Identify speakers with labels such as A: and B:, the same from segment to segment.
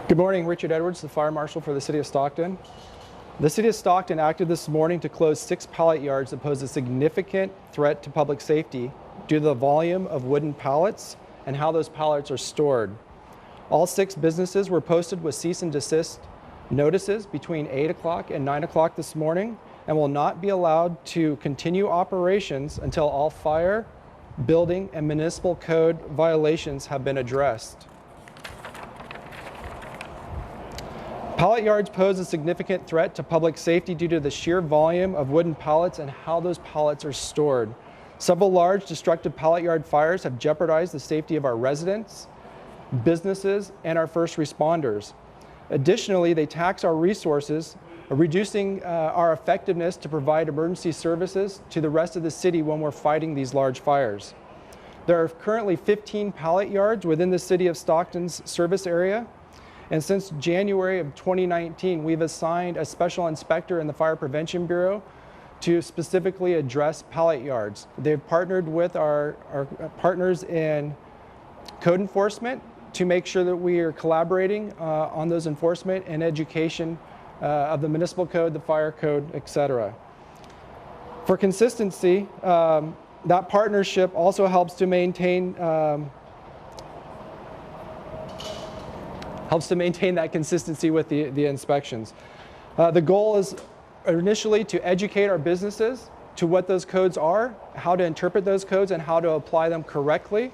A: Good morning, Richard Edwards, the Fire Marshal for the City of Stockton. The City of Stockton acted this morning to close 6 pallet yards that pose a significant threat to public safety due to the volume of wooden pallets and how those pallets are stored. All 6 businesses were posted with cease and desist notices between 8 o'clock and 9 o'clock this morning and will not be allowed to continue operations until all fire, building, and municipal code violations have been addressed. Pallet yards pose a significant threat to public safety due to the sheer volume of wooden pallets and how those pallets are stored. Several large destructive pallet yard fires have jeopardized the safety of our residents, businesses, and our first responders. Additionally, they tax our resources, reducing our effectiveness to provide emergency services to the rest of the city when we're fighting these large fires. There are currently 15 pallet yards within the City of Stockton's service area. And since January of 2019, we've assigned a special inspector in the Fire Prevention Bureau to specifically address pallet yards. They've partnered with our partners in code enforcement to make sure that we are collaborating on those enforcement and education of the municipal code, the fire code, etc. For consistency, that partnership also helps to maintain that consistency with the inspections. The goal is initially to educate our businesses to what those codes are, how to interpret those codes, and how to apply them correctly.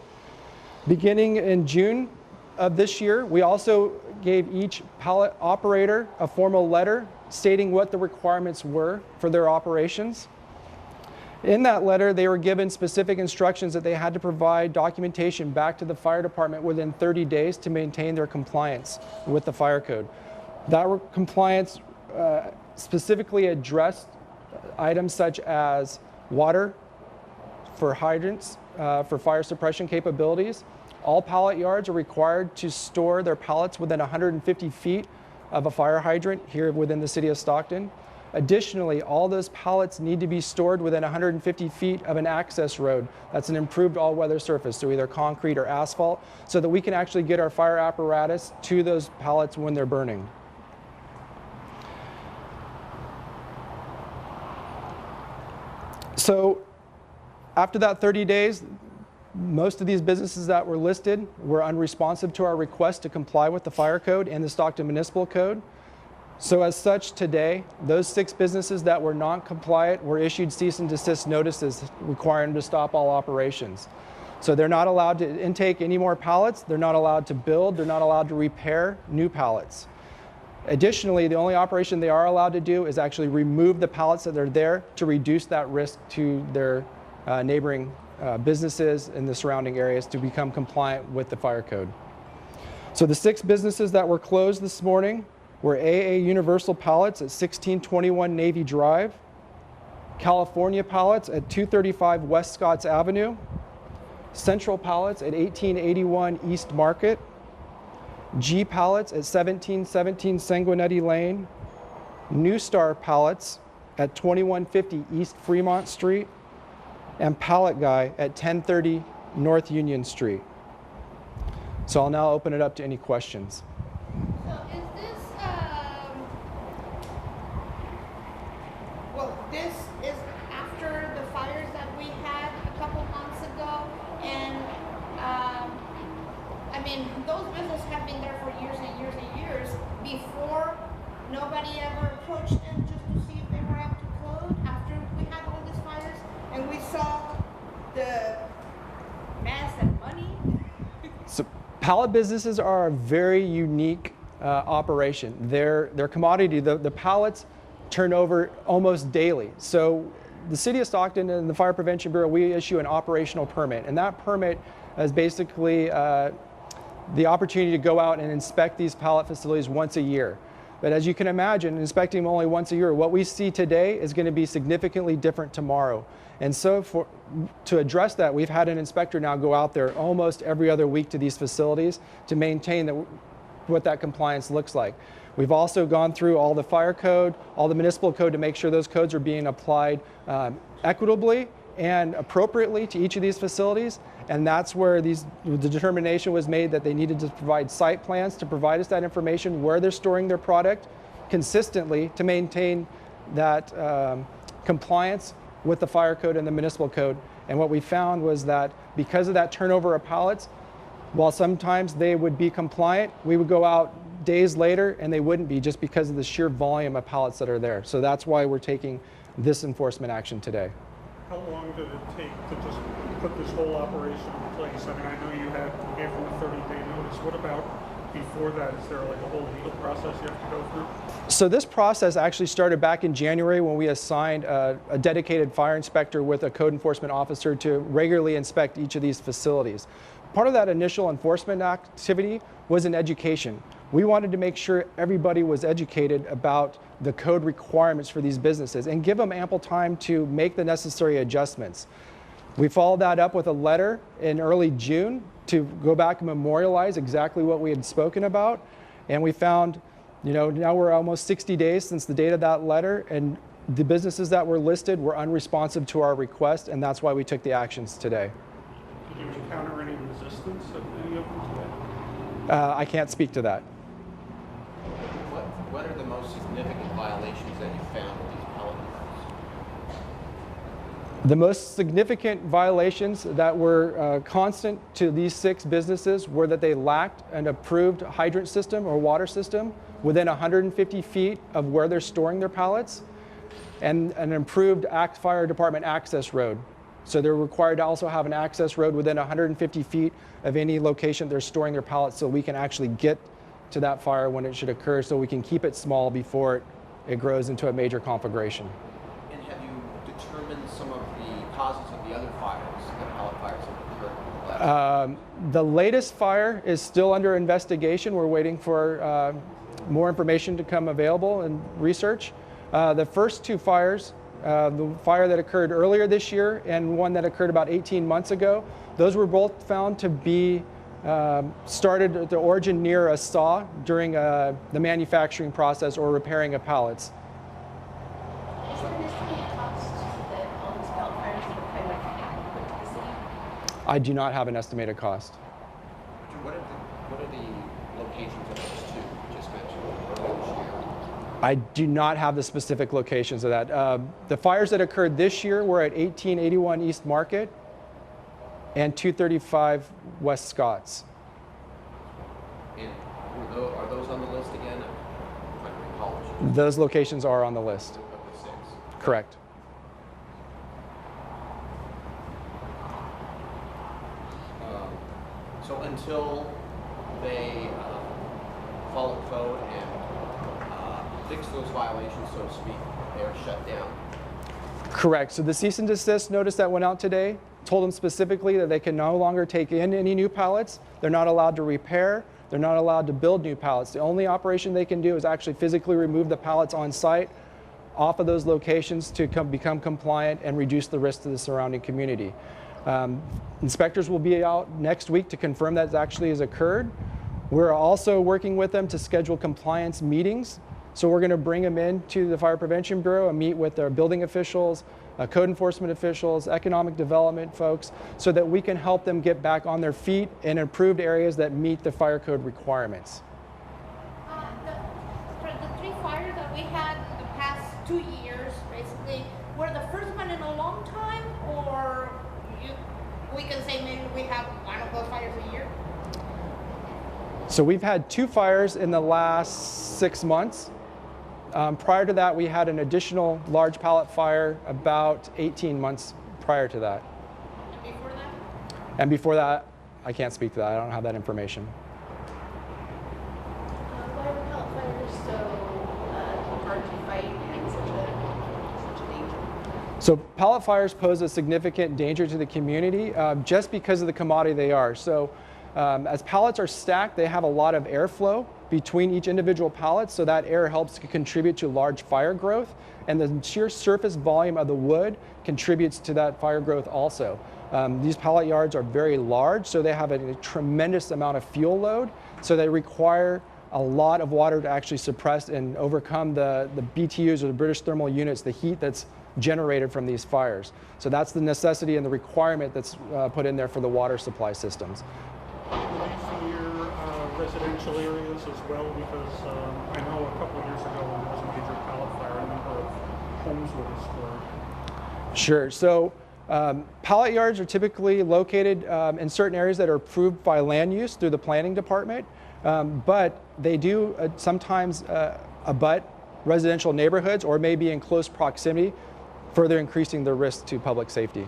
A: Beginning in June of this year, we also gave each pallet operator a formal letter stating what the requirements were for their operations. In that letter, they were given specific instructions that they had to provide documentation back to the fire department within 30 days to maintain their compliance with the fire code. That compliance specifically addressed items such as water for hydrants, for fire suppression capabilities. All pallet yards are required to store their pallets within 150 feet of a fire hydrant here within the City of Stockton. Additionally, all those pallets need to be stored within 150 feet of an access road. That's an improved all-weather surface, so either concrete or asphalt, so that we can actually get our fire apparatus to those pallets when they're burning. So after that 30 days, most of these businesses that were listed were unresponsive to our request to comply with the fire code and the Stockton Municipal Code. So as such, today, those 6 businesses that were non-compliant were issued cease and desist notices requiring them to stop all operations. So they're not allowed to intake any more pallets, they're not allowed to build, they're not allowed to repair new pallets. Additionally, the only operation they are allowed to do is actually remove the pallets that are there to reduce that risk to their neighboring businesses in the surrounding areas to become compliant with the fire code. So the 6 businesses that were closed this morning were AA Universal Pallets at 1621 Navy Drive, California Pallets at 235 West Scotts Avenue, Central Pallets at 1881 East Market, G Pallets at 1717 Sanguinetti Lane, New Star Pallets at 2150 East Fremont Street, and Pallet Guy at 1030 North Union Street. So I'll now open it up to any questions.
B: This is after the fires that we had a couple months ago, and I mean, those businesses have been there for years and years and years. Before, nobody ever approached them just to see if they were up to code after we had all these fires, and we saw the mess and money.
A: So pallet businesses are a very unique operation. Their commodity, the pallets, turn over almost daily. So the City of Stockton and the Fire Prevention Bureau, we issue an operational permit, and that permit is basically the opportunity to go out and inspect these pallet facilities once a year. But as you can imagine, inspecting them only once a year, what we see today is going to be significantly different tomorrow. And so to address that, we've had an inspector now go out there almost every other week to these facilities to maintain what that compliance looks like. We've also gone through all the fire code, all the municipal code to make sure those codes are being applied equitably and appropriately to each of these facilities. And that's where the determination was made that they needed to provide site plans to provide us that information, where they're storing their product consistently to maintain that compliance with the fire code and the municipal code. And what we found was that because of that turnover of pallets, while sometimes they would be compliant, we would go out days later and they wouldn't be, just because of the sheer volume of pallets that are there. So that's why we're taking this enforcement action today.
C: How long did it take to just put this whole operation in place? I mean, I know you gave them a 30-day notice. What about before that? Is there like a whole legal process you have to go through?
A: So this process actually started back in January when we assigned a dedicated fire inspector with a code enforcement officer to regularly inspect each of these facilities. Part of that initial enforcement activity was in education. We wanted to make sure everybody was educated about the code requirements for these businesses and give them ample time to make the necessary adjustments. We followed that up with a letter in early June to go back and memorialize exactly what we had spoken about. And we found, now we're almost 60 days since the date of that letter, and the businesses that were listed were unresponsive to our request, and that's why we took the actions today.
C: Did you encounter any resistance of any of them today?
A: I can't speak to that.
D: What are the most significant violations that you found with these pallet yards?
A: The most significant violations that were constant to these 6 businesses were that they lacked an approved hydrant system or water system within 150 feet of where they're storing their pallets, and an improved fire department access road. So they're required to also have an access road within 150 feet of any location they're storing their pallets, so we can actually get to that fire when it should occur, so we can keep it small before it grows into a major conflagration.
D: And have you determined some of the causes of the other fires, the pallet fires that occurred?
A: The latest fire is still under investigation. We're waiting for more information to come available and research. The first 2 fires, the fire that occurred earlier this year and one that occurred about 18 months ago, those were both found to be started at the origin near a saw during the manufacturing process or repairing of pallets.
E: Is there an estimated cost that all these pallet fires that are kind of put to the city?
A: I do not have an estimated cost.
D: What are the locations of those 2 you just mentioned earlier this year?
A: I do not have the specific locations of that. The fires that occurred this year were at 1881 East Market and 235 West Scotts.
D: And are those on the list again? I'm trying to recall which of
A: Those locations are on the list.
D: the 6.
A: Correct.
D: So until they follow code and fix those violations, so to speak, they are shut down.
A: Correct. So the cease and desist notice that went out today told them specifically that they can no longer take in any new pallets. They're not allowed to repair. They're not allowed to build new pallets. The only operation they can do is actually physically remove the pallets on site off of those locations to become compliant and reduce the risk to the surrounding community. Inspectors will be out next week to confirm that actually has occurred. We're also working with them to schedule compliance meetings. So we're going to bring them into the Fire Prevention Bureau and meet with our building officials, code enforcement officials, economic development folks, so that we can help them get back on their feet in improved areas that meet the fire code requirements.
B: For the 3 fires that we had in the past 2 years, basically, were the first one in a long time, or we can say maybe we have one of those fires a year?
A: So we've had 2 fires in the last 6 months. Prior to that, we had an additional large pallet fire about 18 months prior to that.
B: And before that?
A: And before that, I can't speak to that. I don't have that information.
E: Why are pallet fires so hard to fight and such a danger?
A: So pallet fires pose a significant danger to the community just because of the commodity they are. So as pallets are stacked, they have a lot of airflow between each individual pallet, so that air helps to contribute to large fire growth, and the sheer surface volume of the wood contributes to that fire growth also. These pallet yards are very large, so they have a tremendous amount of fuel load, so they require a lot of water to actually suppress and overcome the BTUs, or the British thermal units, the heat that's generated from these fires. So that's the necessity and the requirement that's put in there for the water supply systems.
C: Will these near residential areas as well? Because I know a couple of years ago when there was a major pallet fire, a number of homes were destroyed.
A: Sure. So pallet yards are typically located in certain areas that are approved by land use through the planning department, but they do sometimes abut residential neighborhoods or may be in close proximity, further increasing the risk to public safety.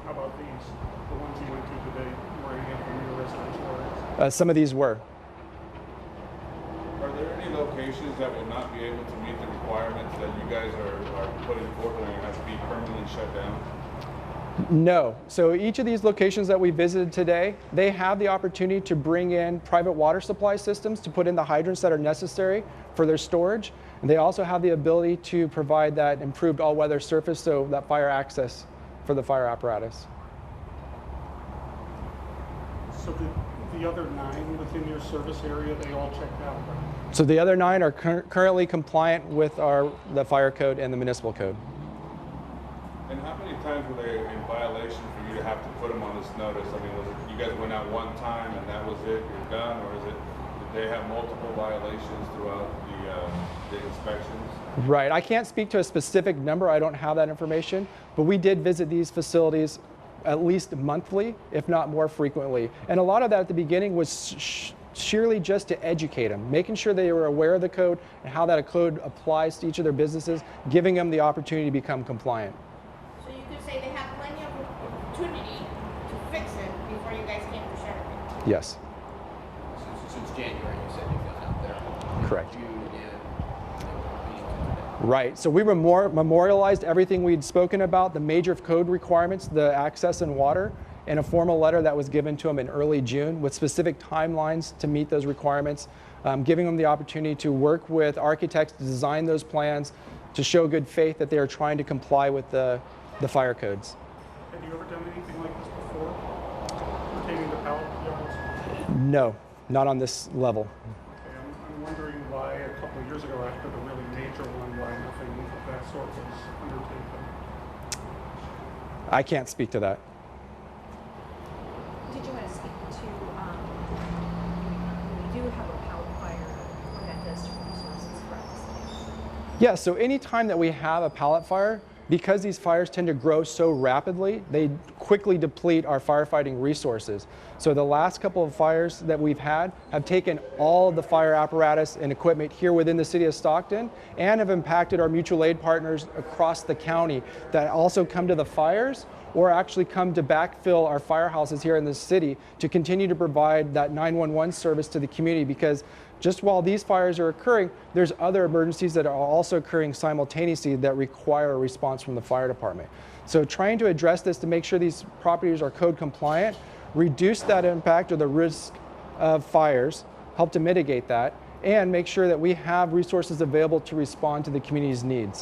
C: How about these? The ones you went to today, were any of them near residential areas?
A: Some of these were.
F: Are there any locations that will not be able to meet the requirements that you guys are putting forth and have to be permanently shut down?
A: No. So each of these locations that we visited today, they have the opportunity to bring in private water supply systems to put in the hydrants that are necessary for their storage. And they also have the ability to provide that improved all-weather surface, so that fire access for the fire apparatus.
C: So the other 9 within your service area, they all checked out, right?
A: So the other 9 are currently compliant with the fire code and the municipal code.
F: And how many times were they in violation for you to have to put them on this notice? I mean, was it you guys went out one time and that was it, you're done, or is it did they have multiple violations throughout the inspections?
A: Right. I can't speak to a specific number. I don't have that information, but we did visit these facilities at least monthly, if not more frequently. And a lot of that at the beginning was sheerly just to educate them, making sure they were aware of the code and how that code applies to each of their businesses, giving them the opportunity to become compliant.
B: So you could say they have plenty of opportunity to fix it before you guys came to shut it.
A: Yes.
D: Since January, you said you've gone out there.
A: Correct.
D: June and
A: Right. So we memorialized everything we'd spoken about, the major code requirements, the access and water, in a formal letter that was given to them in early June with specific timelines to meet those requirements, giving them the opportunity to work with architects to design those plans to show good faith that they are trying to comply with the fire codes.
C: Have you ever done anything like this before, pertaining to pallet yards?
A: No, not on this level.
C: Okay, I'm wondering why a couple of years ago, after the really major one, why nothing of that sort was undertaken.
A: I can't speak to that.
E: Did you want to speak to, we do have a pallet fire, what that does to resources for us?
A: Yeah, so anytime that we have a pallet fire, because these fires tend to grow so rapidly, they quickly deplete our firefighting resources. So the last couple of fires that we've had have taken all of the fire apparatus and equipment here within the city of Stockton and have impacted our mutual aid partners across the county that also come to the fires or actually come to backfill our firehouses here in the city to continue to provide that 911 service to the community, because just while these fires are occurring, there's other emergencies that are also occurring simultaneously that require a response from the fire department. So trying to address this to make sure these properties are code compliant, reduce that impact or the risk of fires, help to mitigate that, and make sure that we have resources available to respond to the community's needs.